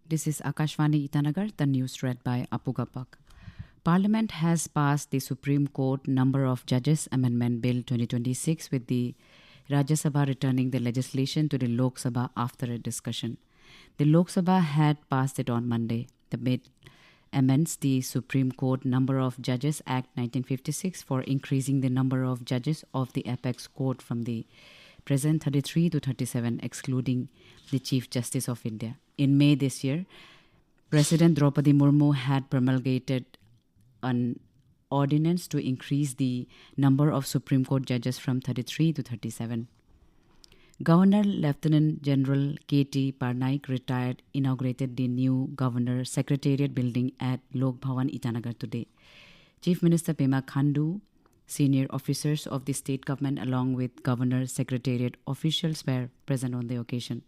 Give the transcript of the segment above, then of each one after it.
This is Akashvani Itanagar, the news read by Apugapak. Parliament has passed the Supreme Court Number of Judges Amendment Bill 2026 with the Rajya Sabha returning the legislation to the Lok Sabha after a discussion. The Lok Sabha had passed it on Monday. The bill amends the Supreme Court Number of Judges Act 1956 for increasing the number of judges of the apex court from the present 33 to 37, excluding the Chief Justice of India. In May this year, President Draupadi Murmu had promulgated an ordinance to increase the number of Supreme Court judges from 33 to 37. Governor Lieutenant General K.T. Parnaik, retired, inaugurated the new Governor Secretariat building at Lok Bhawan, Itanagar today. Chief Minister Pema Khandu, senior officers of the state government along with Governor Secretariat officials were present on the occasion.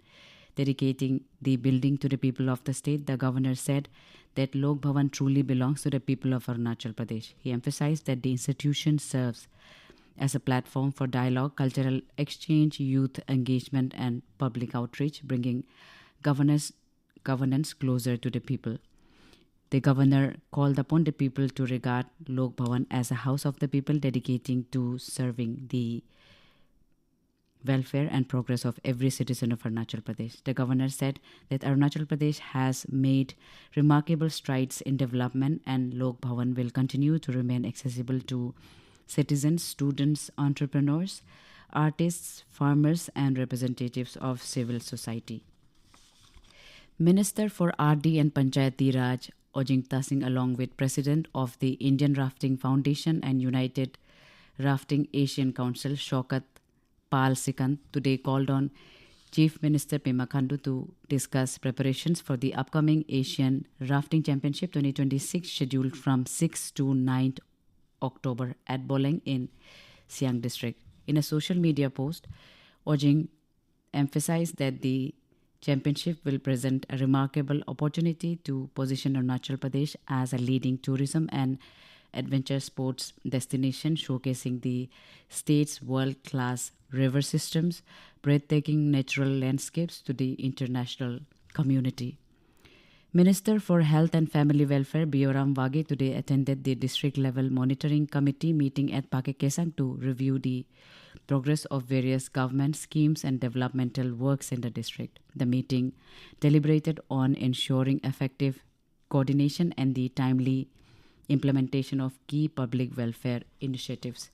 Dedicating the building to the people of the state, the governor said that Lok Bhawan truly belongs to the people of Arunachal Pradesh. He emphasized that the institution serves as a platform for dialogue, cultural exchange, youth engagement, and public outreach, bringing governance closer to the people. The governor called upon the people to regard Lok Bhawan as a house of the people, dedicating to serving the welfare and progress of every citizen of Arunachal Pradesh. The governor said that Arunachal Pradesh has made remarkable strides in development and Lok Bhawan will continue to remain accessible to citizens, students, entrepreneurs, artists, farmers, and representatives of civil society. Minister for RD and Panchayati Raj Ojingta Singh, along with President of the Indian Rafting Foundation and United Rafting Asian Council, Shaukat Pal Sikand, today called on Chief Minister Pema Khandu to discuss preparations for the upcoming Asian Rafting Championship 2026 scheduled from 6 to 9 October at Boleng in Siang District. In a social media post, Ojing emphasized that the championship will present a remarkable opportunity to position Arunachal Pradesh as a leading tourism and adventure sports destination, showcasing the state's world-class river systems, breathtaking natural landscapes to the international community. Minister for Health and Family Welfare Bioram Wage today attended the district-level monitoring committee meeting at Pakekesang to review the progress of various government schemes and developmental works in the district. The meeting deliberated on ensuring effective coordination and the timely implementation of key public welfare initiatives.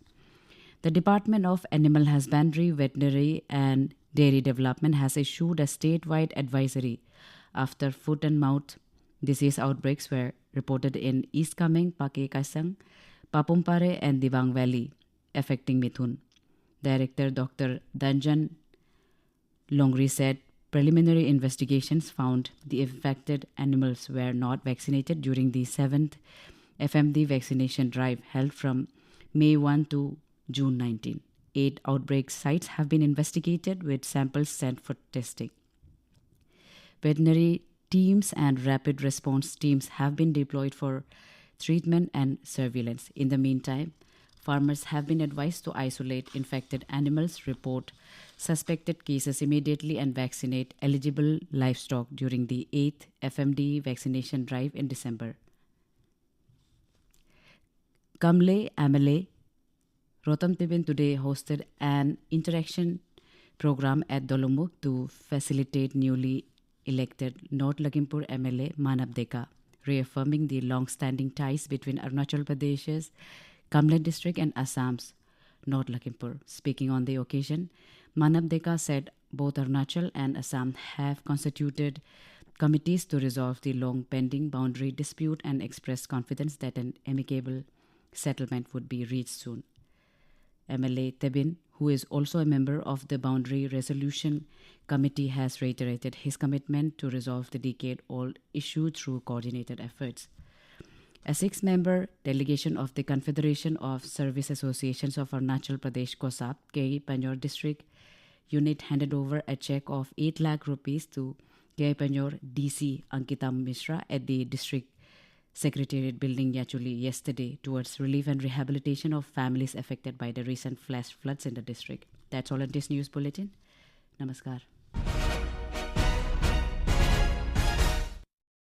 The Department of Animal Husbandry, Veterinary and Dairy Development has issued a statewide advisory after foot and mouth disease outbreaks were reported in East Kameng, Pakekesang, Papumpare and Dibang Valley, affecting Mithun. Director Dr. Danjan Longri said preliminary investigations found the infected animals were not vaccinated during the 7th FMD vaccination drive held from May 1 to June 19. 8 outbreak sites have been investigated with samples sent for testing. Veterinary teams and rapid response teams have been deployed for treatment and surveillance. In the meantime, farmers have been advised to isolate infected animals, report suspected cases immediately, and vaccinate eligible livestock during the 8th FMD vaccination drive in December. Kamle MLA Rotam Tibin today hosted an interaction program at Dolomuk to facilitate newly elected North Lakhimpur MLA Manab Deka, reaffirming the long-standing ties between Arunachal Pradesh's Kamle district and Assam's North Lakhimpur. Speaking on the occasion, Manab Deka said both Arunachal and Assam have constituted committees to resolve the long-pending boundary dispute and expressed confidence that an amicable settlement would be reached soon. MLA Tebin, who is also a member of the Boundary Resolution Committee, has reiterated his commitment to resolve the decade-old issue through coordinated efforts. A 6-member delegation of the Confederation of Service Associations of Arunachal Pradesh COSAP, K. Panjor District Unit handed over a check of 8 lakh rupees to K. Panjor DC Ankita Mishra at the District Secretariat building Yachuli yesterday towards relief and rehabilitation of families affected by the recent flash floods in the district. That's all in this news bulletin. Namaskar.